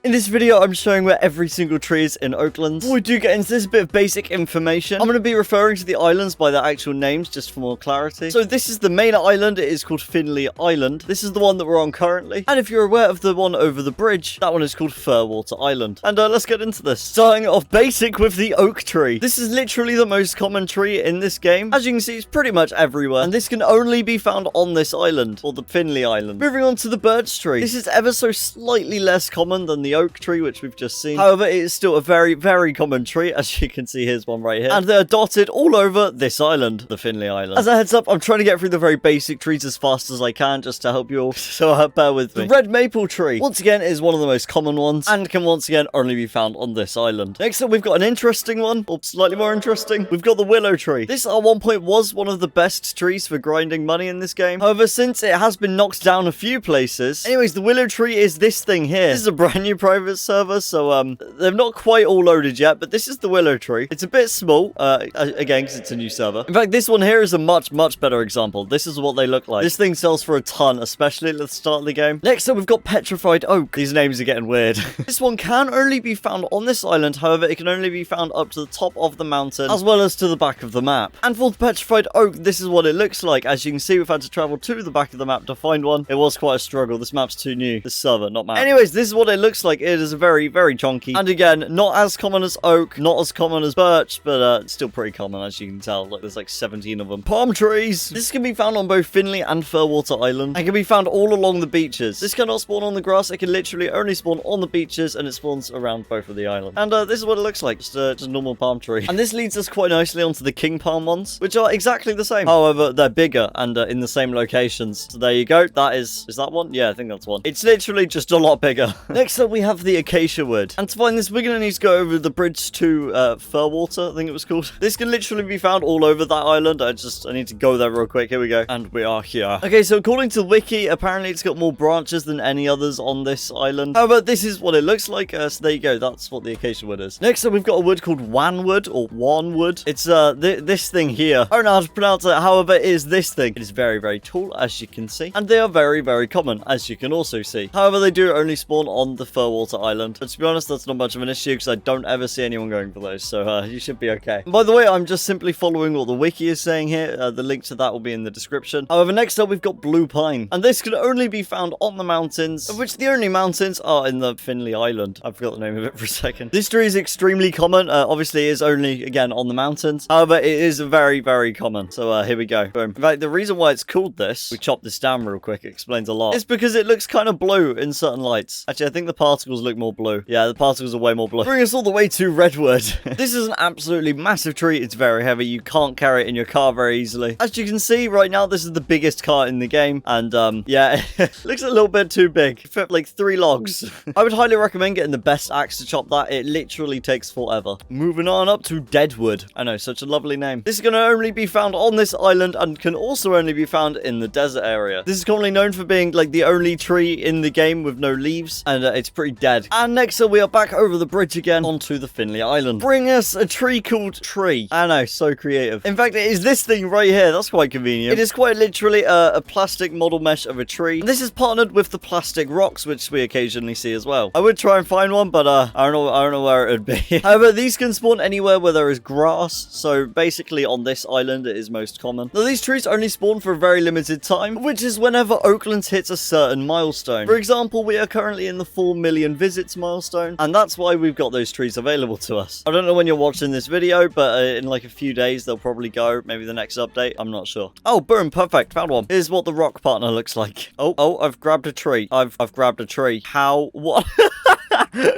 In this video, I'm showing where every single tree is in Oaklands. Before we do get into this bit of basic information, I'm going to be referring to the islands by their actual names, just for more clarity. So this is the main island. It is called Finley Island. This is the one that we're on currently. And if you're aware of the one over the bridge, that one is called Fairwater Island. And let's get into this. Starting off basic with the oak tree. This is literally the most common tree in this game. As you can see, it's pretty much everywhere. And this can only be found on this island, or the Finley Island. Moving on to the birch tree. This is ever so slightly less common than the oak tree, which we've just seen. However, it is still a very, very common tree. As you can see, here's one right here. And they're dotted all over this island, the Finley Island. As a heads up, I'm trying to get through the very basic trees as fast as I can, just to help you all. So bear with me. The red maple tree, once again, is one of the most common ones, and can once again only be found on this island. Next up, we've got an interesting one, or slightly more interesting. We've got the willow tree. This at one point was one of the best trees for grinding money in this game. However, since it has been knocked down a few places. Anyways, the willow tree is this thing here. This is a brand new private server, so they've not quite all loaded yet, but this is the willow tree. It's a bit small, again, because it's a new server. In fact, this one here is a much better example. This is what they look like. This thing sells for a ton, especially at the start of the game. Next up, we've got Petrified Oak. These names are getting weird. This one can only be found on this island. However, it can only be found up to the top of the mountain, as well as to the back of the map. And for the Petrified Oak, this is what it looks like. As you can see, we've had to travel to the back of the map to find one. It was quite a struggle. This map's too new. This server, not map. Anyways, this is what it looks like. It is very chunky. And again, not as common as oak, not as common as birch, but still pretty common, as you can tell. Like, there's like 17 of them. Palm trees. This can be found on both Finley and Fairwater Island, and can be found all along the beaches. This cannot spawn on the grass. It can literally only spawn on the beaches, and it spawns around both of the islands. And this is what it looks like. Just a normal palm tree. And this leads us quite nicely onto the king palm ones, which are exactly the same. However, they're bigger and in the same locations. So there you go. That is that one? Yeah, I think that's one. It's literally just a lot bigger. Next up, we have the Acacia wood. And to find this, we're going to need to go over the bridge to Fairwater, I think it was called. This can literally be found all over that island. I need to go there real quick. Here we go. And we are here. Okay, so according to the wiki, apparently it's got more branches than any others on this island. However, this is what it looks like. So there you go. That's what the Acacia wood is. Next up, we've got a wood called Wanwood, or Wanwood. It's this thing here. I don't know how to pronounce it. However, it is this thing. It is very tall, as you can see. And they are very common, as you can also see. However, they do only spawn on the Fairwater Island. But to be honest, that's not much of an issue, because I don't ever see anyone going for those. So you should be okay. And by the way, I'm just simply following what the wiki is saying here. The link to that will be in the description. However, next up, we've got blue pine. And this can only be found on the mountains, of which the only mountains are in the Finley Island. I forgot the name of it for a second. This tree is extremely common. Obviously, it is only, again, on the mountains. However, it is very common. So here we go. Boom. In fact, the reason why it's called this, we chopped this down real quick, it explains a lot. It's because it looks kind of blue in certain lights. Actually, I think the particles look more blue. Yeah, the particles are way more blue. Bring us all the way to redwood. This is an absolutely massive tree. It's very heavy. You can't carry it in your car very easily. As you can see right now, this is the biggest car in the game. And yeah, it looks a little bit too big. It fit like 3 logs. I would highly recommend getting the best axe to chop that. It literally takes forever. Moving on up to Deadwood. I know, such a lovely name. This is going to only be found on this island, and can also only be found in the desert area. This is commonly known for being like the only tree in the game with no leaves, and it's pretty dead. And next up, we are back over the bridge again onto the Finley Island. Bring us a tree called Tree. I know, so creative. In fact, it is this thing right here. That's quite convenient. It is quite literally a plastic model mesh of a tree. And this is partnered with the plastic rocks, which we occasionally see as well. I would try and find one, but I don't know where it would be. However, these can spawn anywhere where there is grass. So basically on this island, it is most common. Now, these trees only spawn for a very limited time, which is whenever Oaklands hits a certain milestone. For example, we are currently in the 4 million visits milestone, and that's why we've got those trees available to us. I don't know when you're watching this video, but in like a few days, they'll probably go. Maybe the next update. I'm not sure. Oh, boom. Perfect. Found one. Here's what the rock partner looks like. Oh, I've grabbed a tree. I've grabbed a tree. How? What?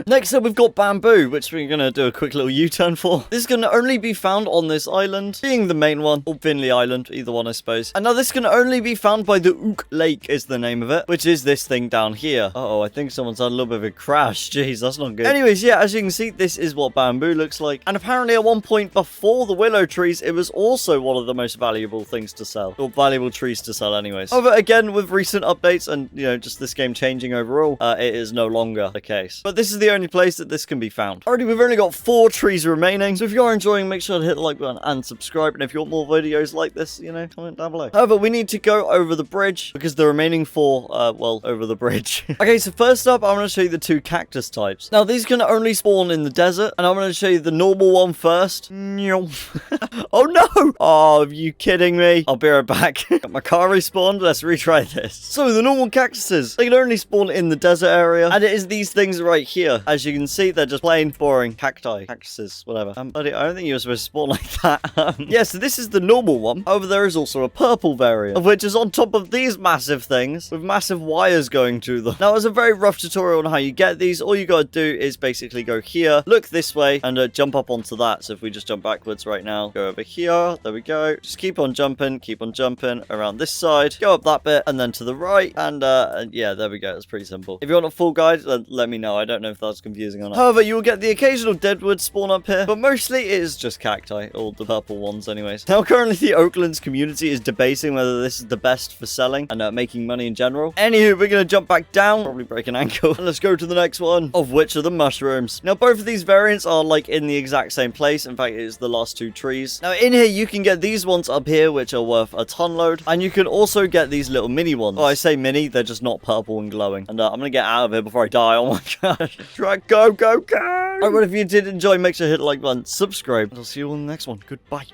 Next up, we've got bamboo, which we're going to do a quick little U-turn for. This can only be found on this island, being the main one, or Finley Island, either one, I suppose. And now this can only be found by the Ook Lake, is the name of it, which is this thing down here. Uh-oh, I think someone's had a little bit of a crash. Jeez, that's not good. Anyways, yeah, as you can see, this is what bamboo looks like. And apparently at one point before the willow trees, it was also one of the most valuable things to sell, or valuable trees to sell anyways. However, again, with recent updates and, you know, just this game changing overall, it is no longer the case. But but this is the only place that this can be found. Alrighty, we've only got 4 trees remaining, so if you are enjoying, make sure to hit the like button and subscribe, and if you want more videos like this, you know, comment down below. However, we need to go over the bridge, because the remaining 4, well, over the bridge. Okay, so first up, I'm going to show you the 2 cactus types. Now, these can only spawn in the desert, and I'm going to show you the normal one first. Oh no! Oh, are you kidding me? I'll be right back. Got my car respawned. Let's retry this. So, the normal cactuses, they can only spawn in the desert area, and it is these things right here. As you can see, they're just plain, boring cacti. Cactuses, whatever. Buddy, I don't think you were supposed to spawn like that. Yeah, so this is the normal one. However, there is also a purple variant, of which is on top of these massive things, with massive wires going to them. Now, it's a very rough tutorial on how you get these. All you gotta do is basically go here, look this way, and jump up onto that. So if we just jump backwards right now, go over here, there we go. Just keep on jumping around this side, go up that bit, and then to the right, and yeah, there we go. It's pretty simple. If you want a full guide, let me know. I don't know if that's confusing or not. However, you will get the occasional Deadwood spawn up here, but mostly it is just cacti, all the purple ones anyways. Now, currently the Oaklands community is debating whether this is the best for selling and making money in general. Anywho, we're gonna jump back down, probably break an ankle, and let's go to the next one, of which are the mushrooms. Now, both of these variants are like in the exact same place. In fact, it is the last 2 trees. Now, in here, you can get these ones up here, which are worth a ton load, and you can also get these little mini ones. Oh, I say mini, they're just not purple and glowing. And I'm gonna get out of here before I die. Oh my gosh. Right, go, go, go! Alright, well, if you did enjoy, make sure to hit the like button, subscribe, and I'll see you all in the next one. Goodbye.